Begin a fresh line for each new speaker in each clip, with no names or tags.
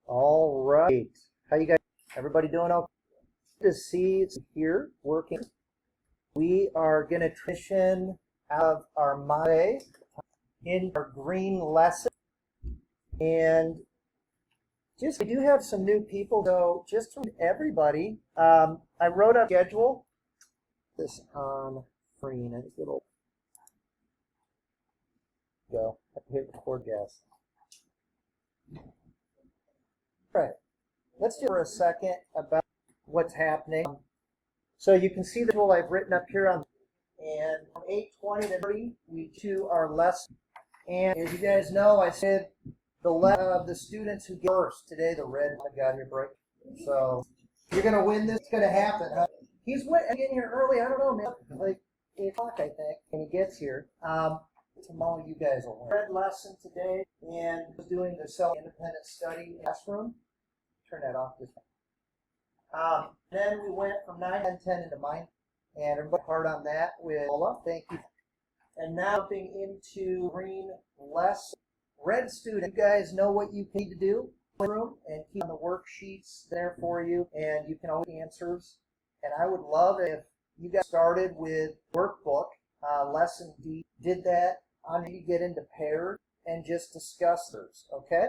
All right. How you guys? Everybody doing okay? Good to see it's here working. We are going to transition out of our Monday in our green lesson. And we do have some new people, so just from everybody, I wrote a schedule. This on screen. I think it'll go. I have to hit record, guys. All right. Let's just for a second about what's happening. So you can see the tool I've written up here on, and from 8:20 to 30, we do our lesson. And as you guys know, I said the the students who get first today, the red one got here break. So you're gonna win this. It's gonna happen. He's getting here early. I don't know, man. Like 8 o'clock, I think, when he gets here. Tomorrow, you guys will learn. Red lesson today, and was doing the self-independent study classroom. Turn that off. Then we went from 9, 10, 10 into mind, and everybody hard on that with Ola. Thank you. And now jumping into green lesson. Red student, you guys know what you need to do and keep on the worksheets there for you, and you can always answers. And I would love if you guys started with workbook, lesson D, did that on you get into pairs and just discuss those, okay?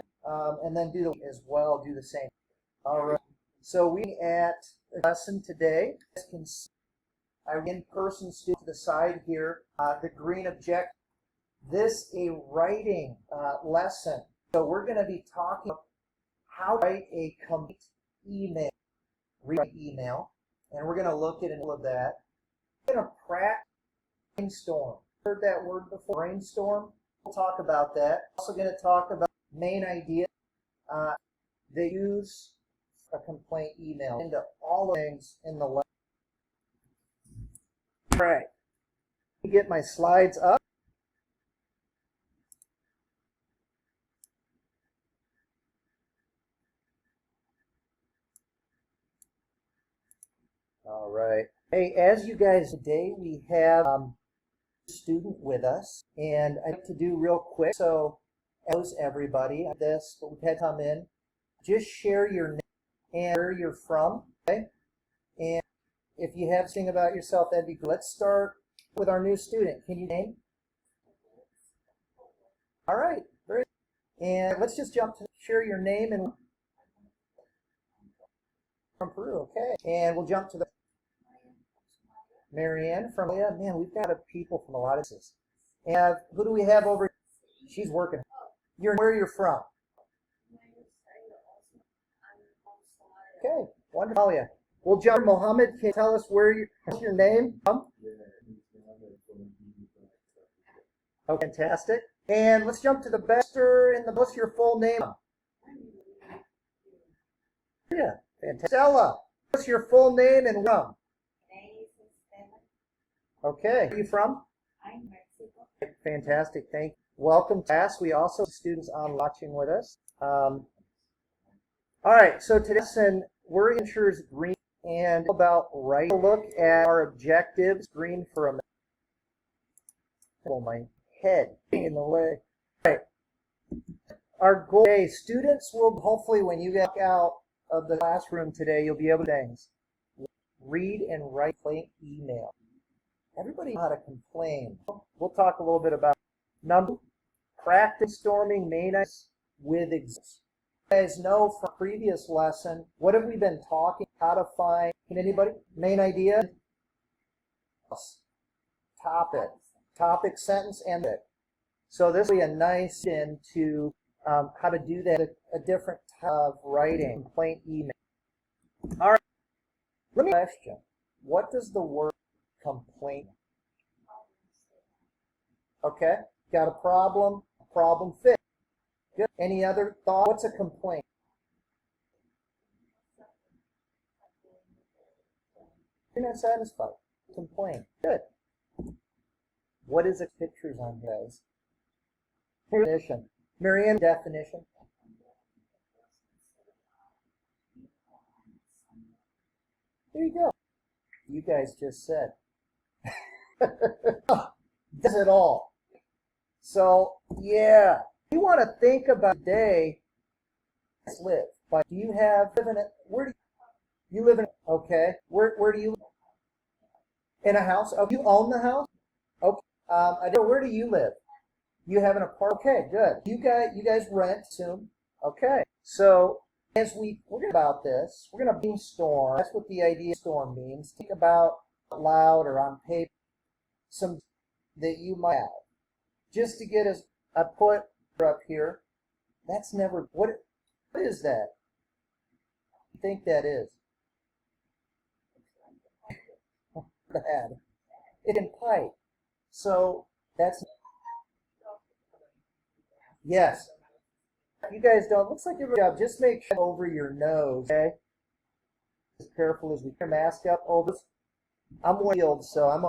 And then do the same. All right. So we at the lesson today, you can see our in-person student to the side here, the green objective. This a writing lesson. So we're going to be talking about how to write a complete email, and we're going to look at all of that. We're going to practice brainstorm. Heard that word before? Brainstorm. We'll talk about that. Also going to talk about main idea. They use a complaint email into all the things in the lesson. All right. Let me get my slides up. All right. Hey, as you guys, today we have a student with us, and I have to do real quick. So, as everybody, this, but we've had to come in. Just share your name and where you're from, okay? And if you have something about yourself, that'd be good. Let's start with our new student. Can you name? All right, great. And let's just jump to share your name and from Peru, okay? And we'll jump to the Marianne from man, we've got people from a lot of places. And who do we have over? She's working. Where you're from? Okay, wonderful. Yeah. We'll jump. Mohammed, can you tell us what's your name from? Oh, fantastic. And let's jump to the bester in the what's your full name? Yeah, fantastic. Stella, what's your full name and from? Okay, where are you from?
I'm Mexico.
Fantastic, thank you. Welcome to class. We also have students on watching with us. All right, so today's lesson, we're ensures green and about right. Look at our objectives. Green for a minute. Oh, my head in the way. All right. Our goal today, students will hopefully, when you get out of the classroom today, you'll be able to things. Read and write email. Everybody knows how to complain. We'll talk a little bit about practice storming main ideas with examples. You guys know from previous lesson, what have we been talking? How to find, can anybody? Main idea? Topic, sentence, and it. So this will be a nice into how to do that, a different type of writing, complaint email. All right, let me ask you, what does the word complaint? Okay, got a problem fixed. Good. Any other thought? What's a complaint? You're not satisfied. Complaint. Good. What is the pictures on, guys? Definition. Marianne, definition. There you go. You guys just said. Does it all. So, yeah. You want to think about today live? But do you have where do you live in? Okay, where do you live? In a house? Oh, you own the house? Okay. Where do you live? You have an apartment. Okay, good. You guys rent soon. Okay. So as we're gonna about this, we're gonna brainstorm. That's what the idea of storm means. Think about out loud or on paper some that you might have. Just to get us, I put up here. That's never what is that? I think that is bad. It can pipe. So that's yes. You guys don't. Looks like your job. Just make sure over your nose. Okay. As careful as we can. Mask up over. I'm wheeled, so I'm.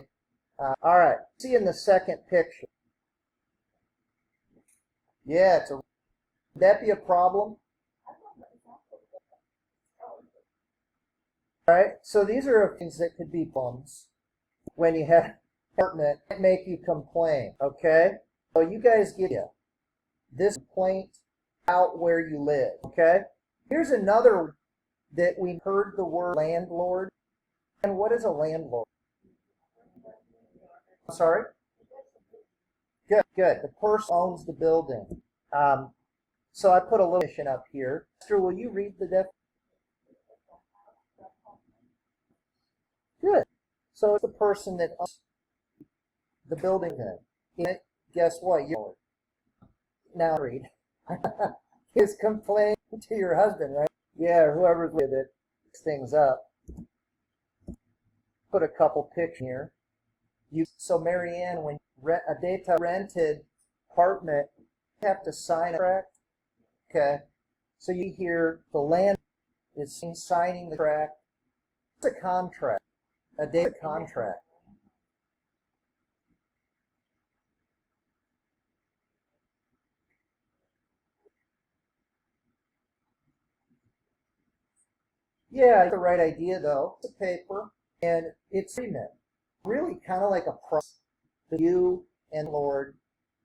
All right. See in the second picture. Yeah, would that be a problem? All right. So these are things that could be bums when you have an apartment that make you complain. Okay. So you guys get this complaint out where you live. Okay. Here's another that we heard the word landlord. And what is a landlord? I'm sorry? Good, good. The person owns the building. So I put a little definition up here. Esther, will you read the definition? Good. So it's the person that owns the building then. Guess what? You now read. Is complaining to your husband, right? Yeah, whoever's with it picks things up. Put a couple pictures here. So Marianne, when a daytime rented apartment, you have to sign a contract. Okay. So you hear the land is signing the contract. It's a contract. A data contract. Yeah, the right idea though. It's a paper and it's agreement. Really kind of like a process. You and the Lord,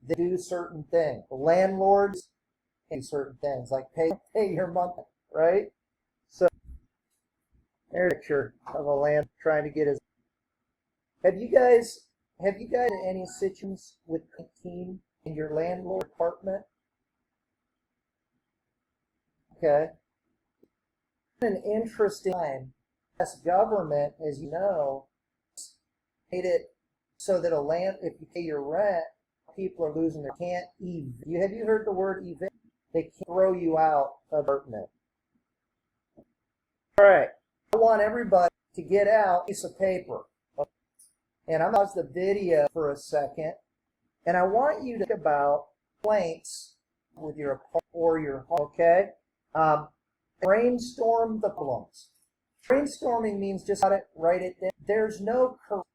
they do certain things. The landlords do certain things, like pay your month, right? So there's a picture of a land trying to get his. Have you guys had any situations with 19 in your landlord apartment? Okay. An interesting time. Yes, government, as you know, made it so that if you pay your rent, people are losing their can't evict. Have you heard the word evict? They can't throw you out of apartment. All right. I want everybody to get out a piece of paper. And I'm going to pause the video for a second. And I want you to think about complaints with your apartment or your home, okay? Brainstorm the problems. Brainstorming means just write it down. There's no correct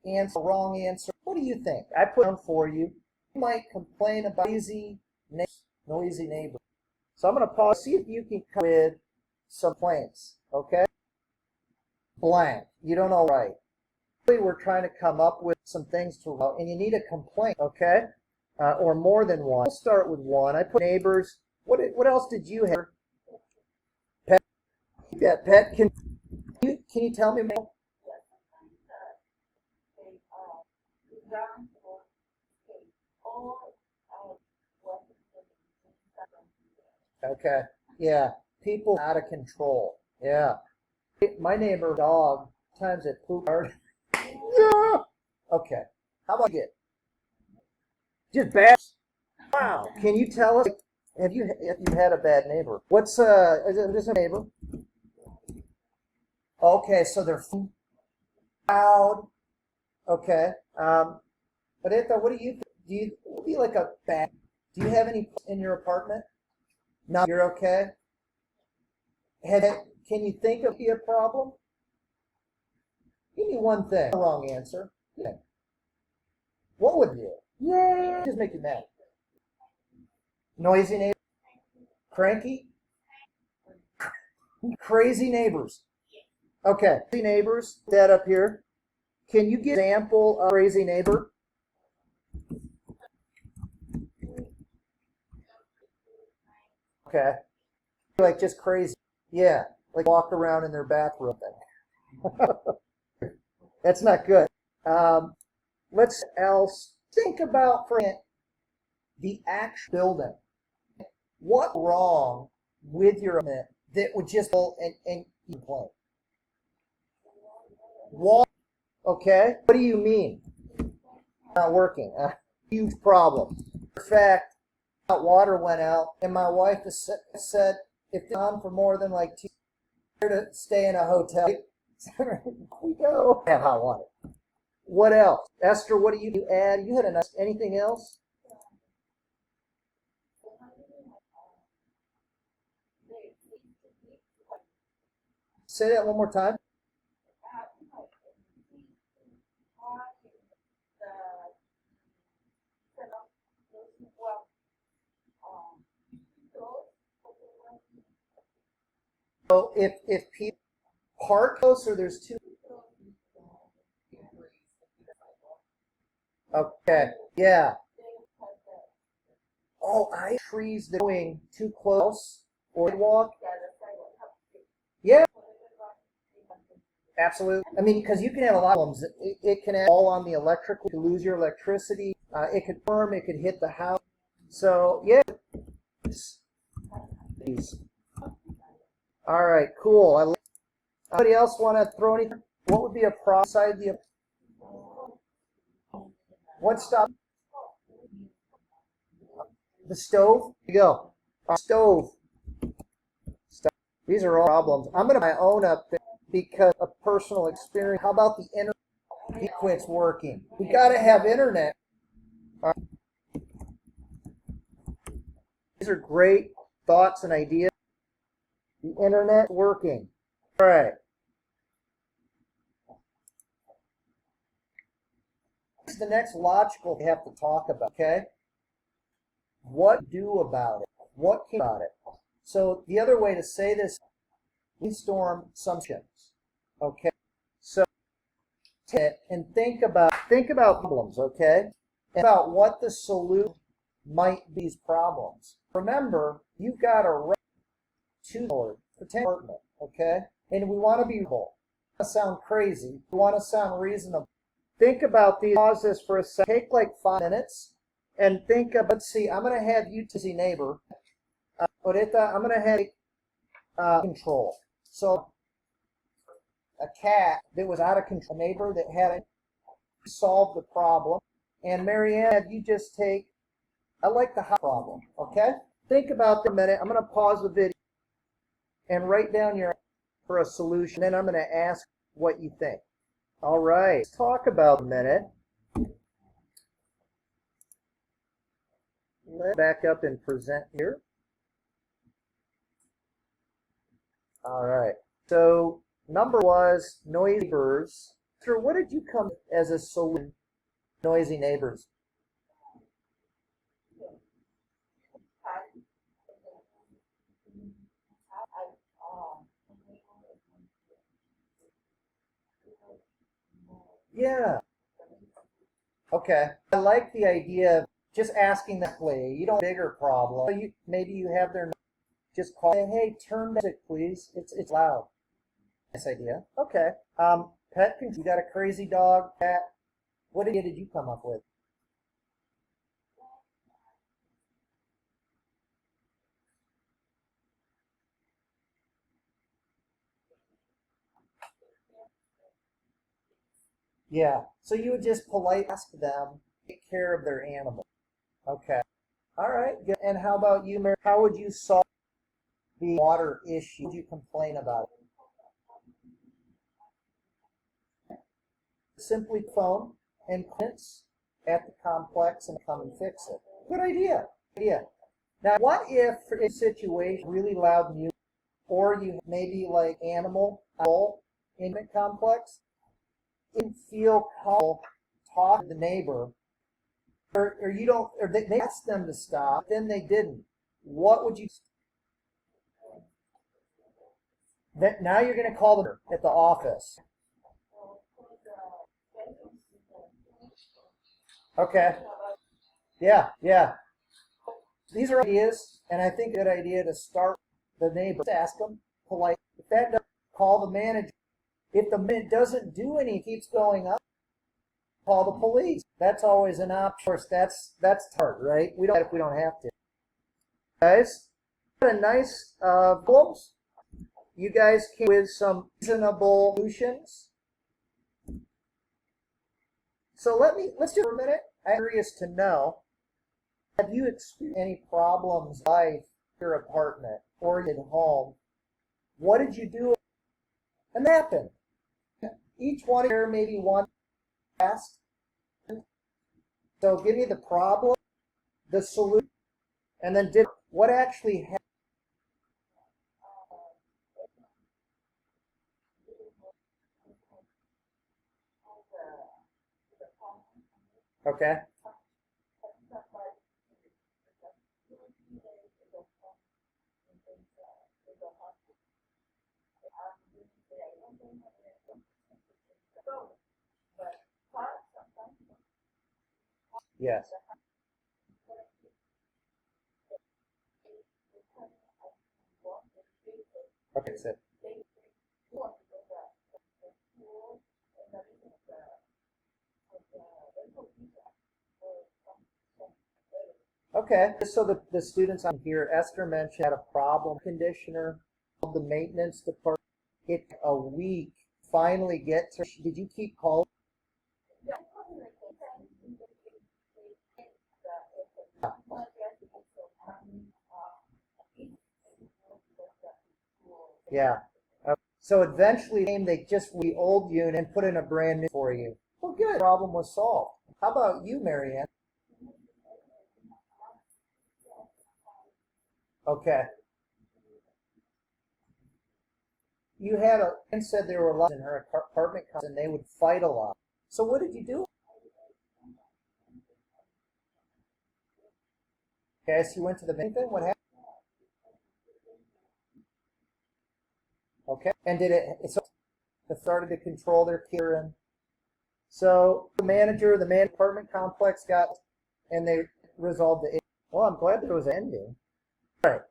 answer, wrong answer. What do you think? I put down for you. You might complain about noisy neighbor. So I'm going to pause, see if you can come with some complaints, okay? Blank. You don't know right. Really, we're trying to come up with some things to write, and you need a complaint, okay? Or more than one. We'll start with one. I put neighbors. What else did you have? Pet. Yeah, pet. Can you tell me more? Okay. Yeah. People out of control. Yeah. My neighbor dog times it poop hard. Yeah. Okay. How about you? Just bad. Wow. Can you tell us if you had a bad neighbor? What's is this a neighbor? Okay, so they're loud. Okay. But Etha, what do you would be like a bad? Do you have any in your apartment? No, you're okay. Can you think of a problem? Give me one thing. Wrong answer. Yeah. What would you? Yeah. Just make you mad. Noisy neighbor. Cranky. Crazy neighbors. Okay. Crazy neighbors. That up here. Can you give an example of crazy neighbor? Okay. like just crazy. Yeah, like walk around in their bathroom. That's not good. Let's else think about for the actual building. What wrong with your equipment that would just and complain? Water. Okay. What do you mean? Not working. Huge problem. In fact, water went out, and my wife said, if it's on for more than like 2 years, to stay in a hotel. We go. Have hot water. What else? Esther, what do you add? You had anything else? Say that one more time. So if people park close or there's two. Okay. Yeah. Oh, trees that are going too close or walk. Yeah. Absolutely. I mean, because you can have a lot of problems. It can all on the electrical. You can lose your electricity. It could burn. It could hit the house. So yeah. All right. Cool. Anybody else want to throw anything? What would be a problem side the? What stop? The stove. Here you go. Stove. These are all problems. I'm going to my own up there because of personal experience. How about the internet? It quits working. We got to have internet. These are great thoughts and ideas. The internet working. All right. This is the next logical we have to talk about, okay? What do about it? What can about it? So the other way to say this, brainstorm assumptions. Okay? So and think about problems, okay? And about what the solution might be these problems. Remember, you've got a right to apartment, okay? And we want to be reasonable. We want to sound crazy. We want to sound reasonable. Think about these. Pause this for a second. Take like 5 minutes and think of, let's see, I'm going to have you to see neighbor. Oreta, I'm going to have control. So a cat that was out of control, a neighbor that had to solve the problem. And Marianne, have you just take, I like the hot problem, okay? Think about that a minute. I'm going to pause the video and write down your for a solution. Then I'm going to ask what you think. All right, let's talk about a minute. Let's back up and present here. All right, so number was noisy neighbors. So what did you come as a solution? Noisy neighbors. Yeah. Okay. I like the idea of just asking that play. You don't bigger problem. Maybe you have their just call. Hey, turn music, please. It's loud. Nice idea. Okay. Pet control. You got a crazy dog, cat. What idea did you come up with? Yeah. So you would just politely ask them to take care of their animal. Okay. All right. Good. And how about you, Mary? How would you solve the water issue? Would you complain about it? Simply phone and clients at the complex and come and fix it. Good idea. Yeah. Now, what if for a situation really loud music, or you maybe like animal in the complex, didn't feel comfortable talk to the neighbor, or you don't, or they asked them to stop, then they didn't. What would you? That now you're going to call them at the office. Okay. Yeah, yeah. These are ideas, and I think a good idea to start the neighbor. Just ask them polite. If that doesn't, call the manager. If the man doesn't do anything, keeps going up, call the police. That's always an option. Of course, that's hard, right? We don't if we don't have to. Guys, got a nice problems. You guys came with some reasonable solutions. So let's just for a minute. I'm curious to know, have you experienced any problems in life, your apartment or at home? What did you do? And that happened. Each one here, maybe one asked. So give me the problem, the solution, and then what actually happened. Okay. Yes. Okay, so okay, so the students on here, Esther mentioned had a problem conditioner, the maintenance department. It took a week finally get to. Did you keep calling? Yeah. So eventually they just the old unit and put in a brand new for you. Well, good. The problem was solved. How about you, Marianne? Okay. You had a and said there were a lot in her apartment and they would fight a lot. So what did you do? Okay, so you went to the main thing. What happened? Okay, and did it? So it started to control their care, and so the manager, the man apartment complex got, and they resolved the. Well, I'm glad there was an ending. All right.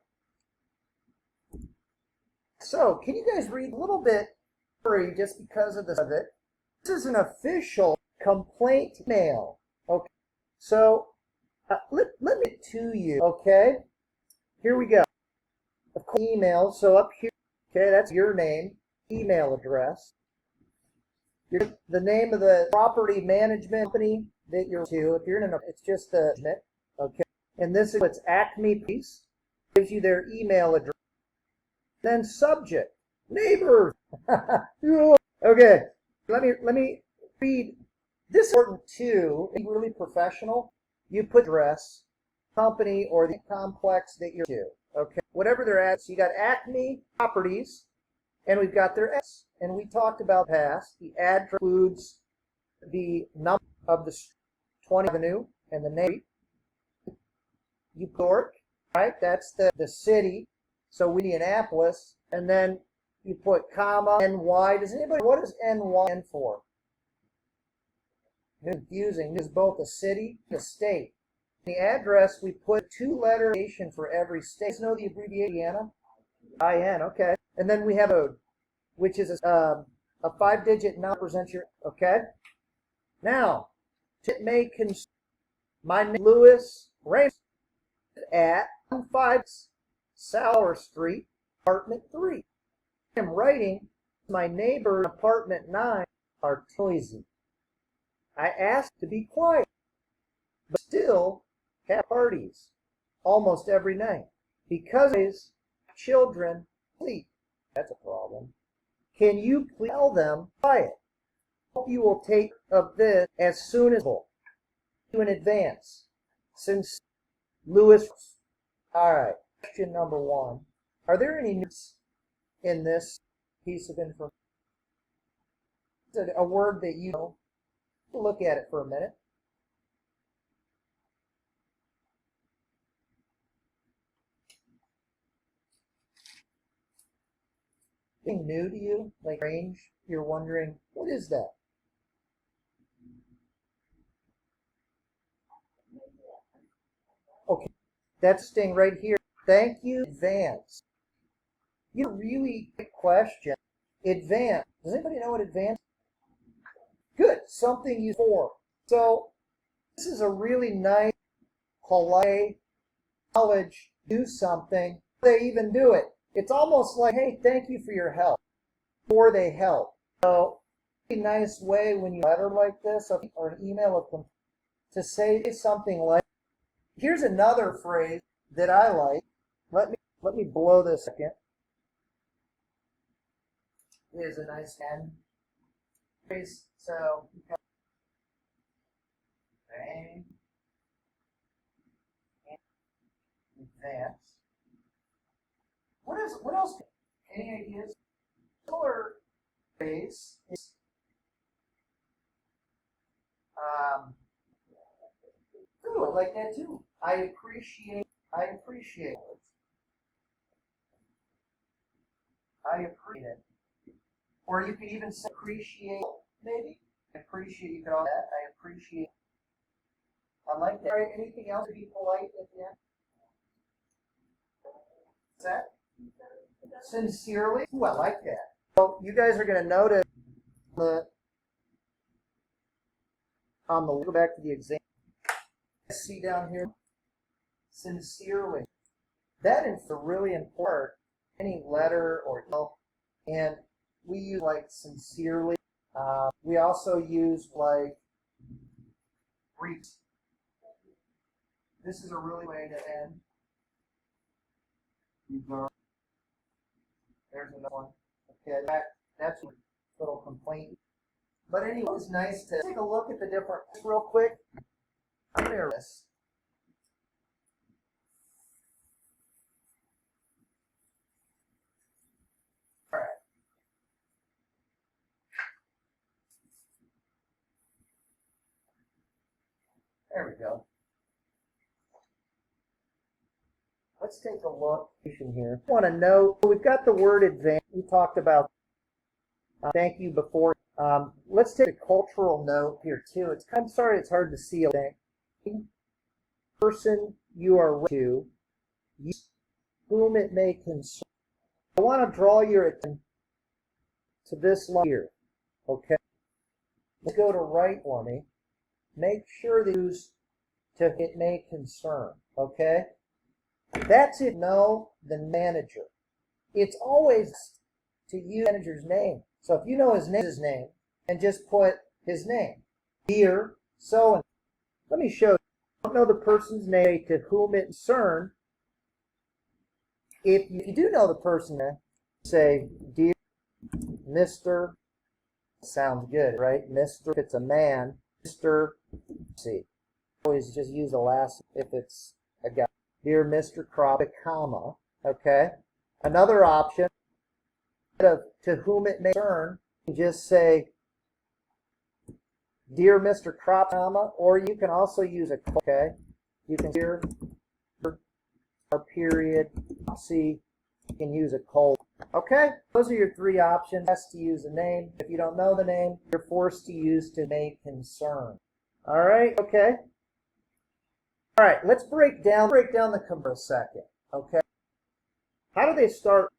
So, can you guys read a little bit, just because of it? This is an official complaint mail. Okay. So, let me to you. Okay. Here we go. Email. So up here. Okay, that's your name, email address. The name of the property management company that you're to. If you're in an, it's just a okay. And this is what's Acme Police. Gives you their email address. Then subject, neighbors. Okay, let me read. This is important too. It's really professional. You put address, company, or the complex that you're to. Okay, whatever they're at. So you got Acme Properties, and we've got their S. And we talked about past. The address includes the number of the 20th Avenue and the name. York, right? That's the city. So Indianapolis, and then you put comma NY. Does anybody what does NY stand for? It's confusing. It's both a city and a state. The address we put 2-letter nation for every state. You know the abbreviation? IN. Okay. And then we have a which is a 5-digit number represents your okay. Now, it may my name is Lewis Raymond at 15 Sauer Street, apartment 3. I'm writing my neighbor apartment 9 are noisy. I asked to be quiet, but still have parties almost every night because children sleep. That's a problem. Can you please tell them quiet? Hope you will take of this as soon as possible. In advance. Since Lewis. All right. Question number 1. Are there any notes in this piece of information? A word that you know. We'll look at it for a minute. Anything new to you? Like range? You're wondering, what is that? Okay. That's staying right here. Thank you in advance. You know, really good question. Advanced. Does anybody know what advanced? Good. Something you for. So this is a really nice, polite, college, do something. They even do it. It's almost like, hey, thank you for your help. Before they help. So a nice way when you letter like this or an email of them to say something like, here's another phrase that I like. Let me blow this a second. Here's a nice end phrase. So bang, advance. What else? Any ideas? Similar phrase is ooh, I like that too. I appreciate. I appreciate it. Or you could even say appreciate, maybe. Appreciate, you could all that. I appreciate. I like that. All right, anything else to be polite at the end? What's that? Sincerely? Ooh, I like that. So you guys are going to notice go back to the example. See down here? Sincerely. That is really important. Any letter or email, and we use like sincerely. We also use like brief. This is a really way to end. There's another one. Okay, that's a little complaint. But anyway, it's nice to take a look at the different real quick. I'm nervous. All right. There we go. Let's take a look here. I want to know, we've got the word advance. We talked about thank you before. Let's take a cultural note here too. I'm sorry it's hard to see a thing. Person you are to, whom it may concern. I want to draw your attention to this line here. Okay. Let's go to right one. Make sure that you use to it may concern. Okay. That's it. No, the manager. It's always to use the manager's name. So if you know his name, and just put his name. Dear so and let me show you. I don't know the person's name to whom it concerns. If you do know the person's name, say dear Mr. Sounds good, right? Mr. If it's a man, Mr. See. Always just use the last if it's a guy. Dear Mr. Crop, a comma. Okay. Another option of to whom it may concern, just say Dear Mr. Crop, comma, or you can also use a okay. You can dear or period. See, you can use a colon. Okay, those are your three options. Best to use a name. If you don't know the name, you're forced to use to make concern. All right, okay. All right, let's break down the for a second. Okay, how do they start?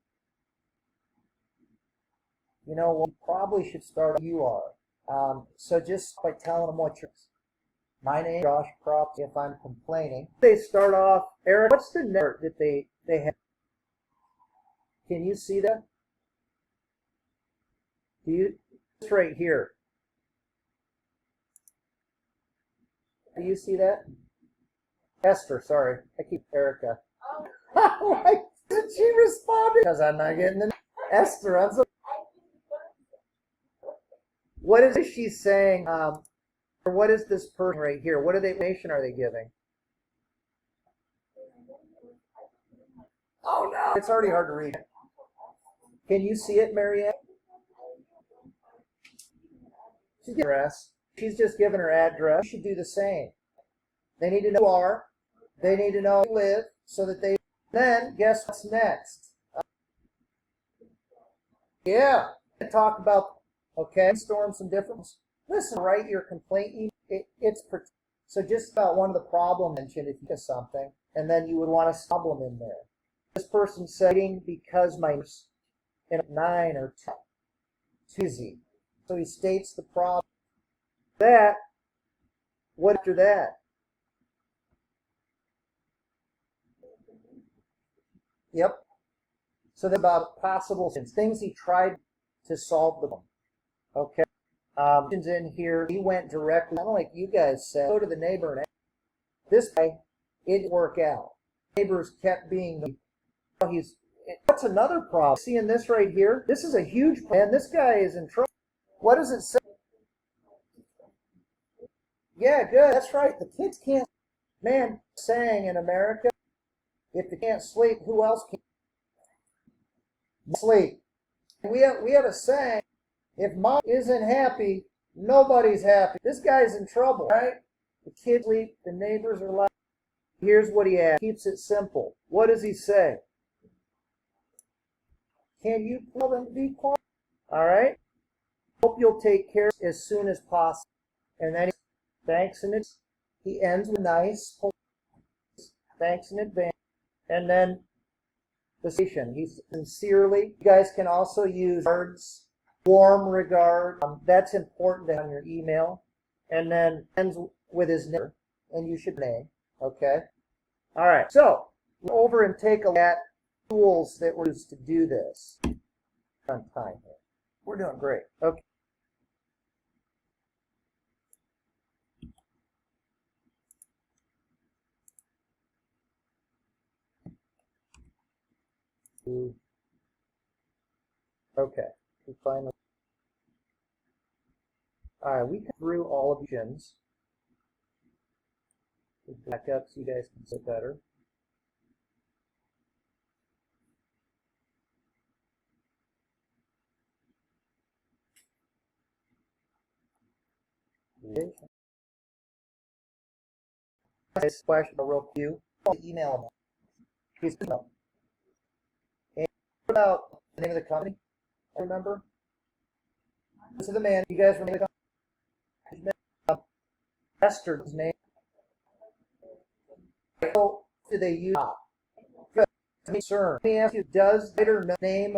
You know, we probably should start. You are. So just by telling them what you're. My name is Josh Prop. If I'm complaining, they start off. Eric, what's the note that they have? Can you see that? Do you? It's right here. Do you see that? Esther, sorry, I keep Erica. Why did she respond? Because I'm not getting the Esther. I'm so. What is she saying? Or what is this person right here? What information are they giving? Oh no! It's already hard to read. Can you see it, Marianne? She's giving her address. She's just giving her address. You should do the same. They need to know who you are. They need to know where you live so that they. Then guess what's next? Yeah, talk about. Okay, storm some difference. Listen, write your complaint. It's so just about one of the problem mentioned if you get something, and then you would want a problem in there. This person said, because my in 9 or 10 too easy. So he states the problem. That, what after that? Yep. So they're about possible things he tried to solve the problem. Okay. In here, he went directly, kind of like you guys said, go to the neighbor and ask. This guy, it didn't work out. Neighbors kept being, what's another problem? Seeing this right here? This is a huge problem. And this guy is in trouble. What does it say? Yeah, good. That's right. The kids can't, man, saying in America, if they can't sleep, who else can sleep? We have a saying, if mom isn't happy, nobody's happy. This guy's in trouble, right? The kids sleep, the neighbors are loud. Here's what he asks. Keeps it simple. What does he say? Can you tell them to be quiet? All right? Hope you'll take care as soon as possible. And then thanks in advance. He ends with nice thanks in advance. And then the station. He's sincerely. You guys can also use words, warm regard. That's important on your email. And then ends with his name. And you should name. Okay? All right. So, go over and take a look at tools that were used to do this. On time here. We're doing great. Okay. Okay. We finally. All right. We got through all of the gens. Back up so you guys can see better. This question, a real few. Email him. And what about the name of the company? I remember. This is the man. You guys remember the company? Esther's name. So, do they use? Good. Concern. Let me ask you: does their name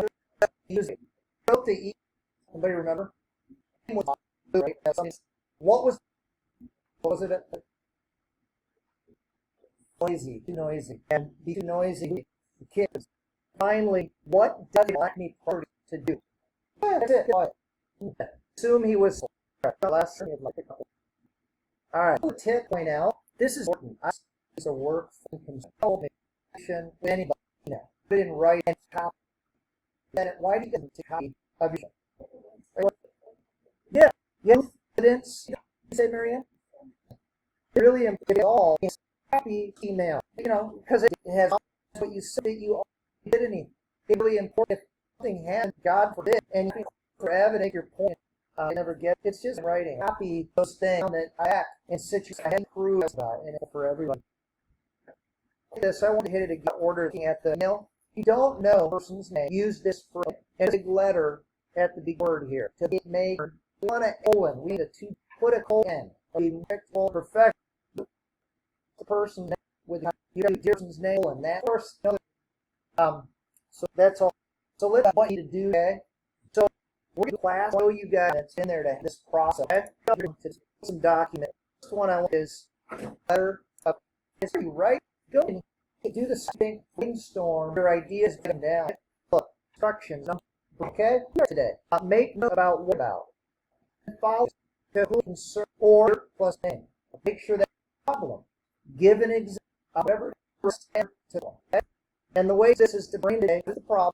use it? Go to eat. Anybody remember? What was it? Noisy, too noisy, and be too noisy. The kids. Finally, what does he want me to do? That's it. Assume he was last. All right. Tip point out. This is important. It's a work communication with anybody. Put it in writing and copy. Then why do you get to copy of your? Yeah. Evidence. You say, Marianne? Really important all. Copy email, because it has what you said that you did anything. It's really important. If something happened, God forbid, and you forever make your point, you never get. It's just writing. Copy those things that I act in situations I prove about, and for everyone. This I want to hit it again. Order looking at the email. You don't know the person's name. Use this for a big letter at the big word here to make. We want to colon. We need to put a colon. Be perfect. The person with the person's name and that course. So that's all. So let's want you to do. Okay. So we're going to class. Show you guys it's in there to this process. I have some documents. First one I want is letter of history. Right. Go and do the same brainstorm. Your ideas get them down. Look, instructions. Okay. Today, make note about what about. Follow to who concern or plus name. Make sure that problem. Give an example of whatever okay? And the way this is to bring today to the problem,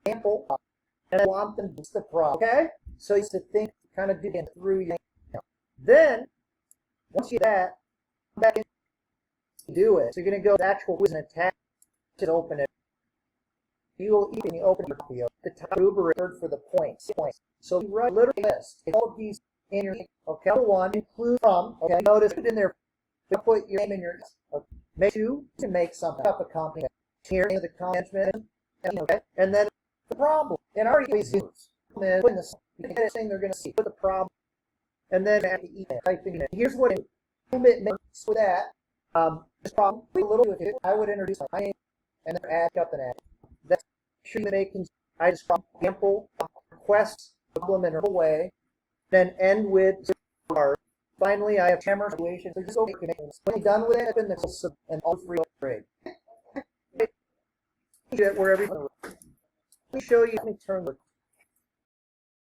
example, and I want them to the problem. Okay? So you have to think, kind of dig in through your email. Then, once you do that, come back and do it. So you're going to go to the actual quiz and attach it, open it. You will even open your copy of the top rubric for the points. So you write a little list. All of these in your okay. Number one, include from. Okay, notice it in there. Put your name in your. Okay. Make two to make something up a company. Here the management. Okay, and then the problem. And I already use when the thing they're going to see. Put the problem, and then at the email, type in. Here's what it makes with that. This problem a little with it. I would introduce my name and then add up and add. sure you make I describe example requests problem in a way, then end with our. Finally, I have camera situation. So just go when you're done with it, and all three grade. Where everything. Let me show you. Let me turn the